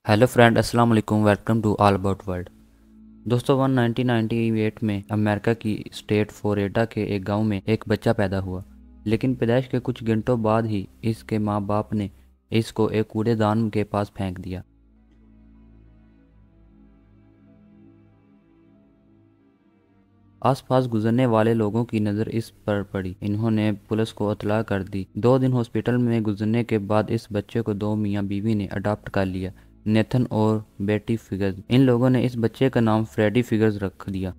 Hello friend, अस्सलाम वालेकुम। Welcome to all about world. दोस्तों 1998 में अमेरिका की स्टेट फ्लोरिडा के एक गांव में एक बच्चा पैदा हुआ। लेकिन पैदाइश के कुछ घंटों बाद ही इसके माँ बाप ने इसको एक कूड़ेदान के पास फेंक दिया। आसपास गुजरने वाले लोगों की नज़र इस पर पड़ी। इन्होंने पुलिस को इत्तला कर दी। 2 दिन हॉस्पिटल में गुजरने के बाद इस बच्चे को 2 मियाँ बीवी ने अडॉप्ट कर लिया, नेथन और बेटी फिगर्स। इन लोगों ने इस बच्चे का नाम फ्रेडी फिगर्स रख दिया।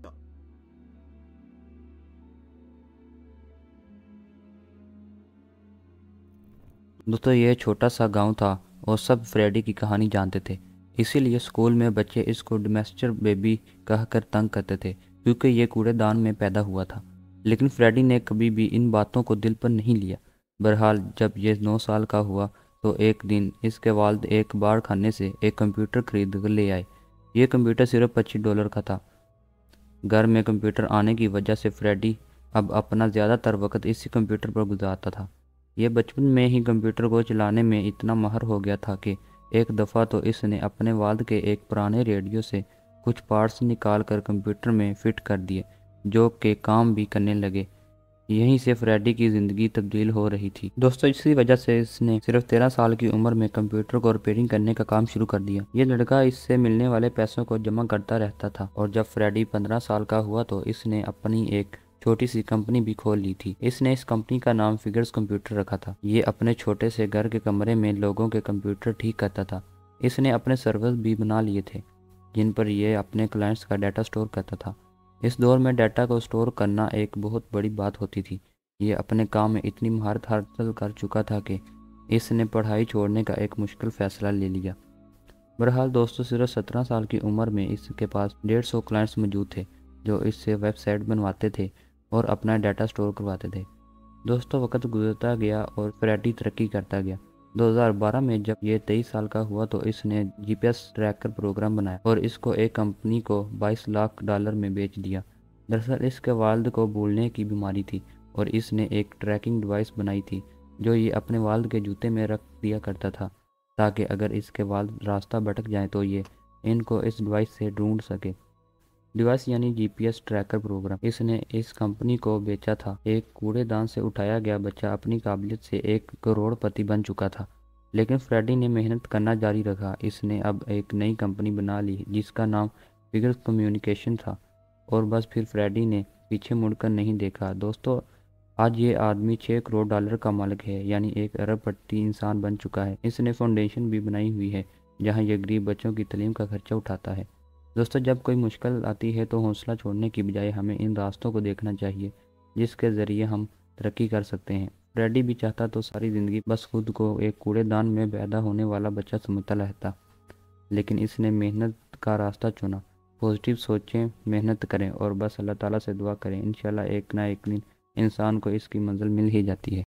दोस्तों ये छोटा सा गांव था और सब फ्रेडी की कहानी जानते थे। इसीलिए स्कूल में बच्चे इसको डोमेस्टिक बेबी कहकर तंग करते थे, क्योंकि ये कूड़ेदान में पैदा हुआ था। लेकिन फ्रेडी ने कभी भी इन बातों को दिल पर नहीं लिया। बहरहाल जब ये 9 साल का हुआ तो एक दिन इसके वालिद एक बार खाने से एक कंप्यूटर खरीद कर ले आए। ये कंप्यूटर सिर्फ $25 का था। घर में कंप्यूटर आने की वजह से फ्रेडी अब अपना ज़्यादातर वक्त इसी कंप्यूटर पर गुजारता था। ये बचपन में ही कंप्यूटर को चलाने में इतना माहिर हो गया था कि एक दफ़ा तो इसने अपने वालिद के एक पुराने रेडियो से कुछ पार्ट्स निकाल कर कंप्यूटर में फिट कर दिए, जो कि काम भी करने लगे। यहीं से फ्रेडी की ज़िंदगी तब्दील हो रही थी। दोस्तों इसी वजह से इसने सिर्फ 13 साल की उम्र में कंप्यूटर को रिपेयरिंग करने का काम शुरू कर दिया। ये लड़का इससे मिलने वाले पैसों को जमा करता रहता था और जब फ्रेडी 15 साल का हुआ तो इसने अपनी एक छोटी सी कंपनी भी खोल ली थी। इसने इस कंपनी का नाम फिगर्स कंप्यूटर रखा था। ये अपने छोटे से घर के कमरे में लोगों के कंप्यूटर ठीक करता था। इसने अपने सर्वर भी बना लिए थे जिन पर यह अपने क्लाइंट्स का डाटा स्टोर करता था। इस दौर में डाटा को स्टोर करना एक बहुत बड़ी बात होती थी। ये अपने काम में इतनी महारत हासिल कर चुका था कि इसने पढ़ाई छोड़ने का एक मुश्किल फ़ैसला ले लिया। बहरहाल दोस्तों सिर्फ 17 साल की उम्र में इसके पास 150 क्लाइंट्स मौजूद थे जो इससे वेबसाइट बनवाते थे और अपना डाटा स्टोर करवाते थे। दोस्तों वक्त गुजरता गया और फ्रेडी तरक्की करता गया। 2012 में जब ये 23 साल का हुआ तो इसने जीपीएस ट्रैकर प्रोग्राम बनाया और इसको एक कंपनी को $22 लाख में बेच दिया। दरअसल इसके वालिद को भूलने की बीमारी थी और इसने एक ट्रैकिंग डिवाइस बनाई थी जो ये अपने वालिद के जूते में रख दिया करता था, ताकि अगर इसके वालिद रास्ता भटक जाए तो ये इनको इस डिवाइस से ढूंढ सके। डिवाइस यानी जीपीएस ट्रैकर प्रोग्राम। इसने इस कंपनी को बेचा था। एक कूड़ेदान से उठाया गया बच्चा अपनी काबिलियत से एक करोड़पति बन चुका था। लेकिन फ्रेडी ने मेहनत करना जारी रखा। इसने अब एक नई कंपनी बना ली जिसका नाम फिगर्स कम्युनिकेशन था और बस फिर फ्रेडी ने पीछे मुड़कर नहीं देखा। दोस्तों आज ये आदमी $6 करोड़ का मालिक है, यानी 1 अरबपति इंसान बन चुका है। इसने फाउंडेशन भी बनाई हुई है जहाँ ये गरीब बच्चों की तालीम का खर्चा उठाता है। दोस्तों जब कोई मुश्किल आती है तो हौसला छोड़ने की बजाय हमें इन रास्तों को देखना चाहिए जिसके ज़रिए हम तरक्की कर सकते हैं। फ्रेडी भी चाहता तो सारी ज़िंदगी बस खुद को एक कूड़ेदान में पैदा होने वाला बच्चा समझता रहता, लेकिन इसने मेहनत का रास्ता चुना। पॉजिटिव सोचें, मेहनत करें और बस अल्लाह ताला से दुआ करें। इंशाल्लाह एक ना एक दिन इंसान को इसकी मंजिल मिल ही जाती है।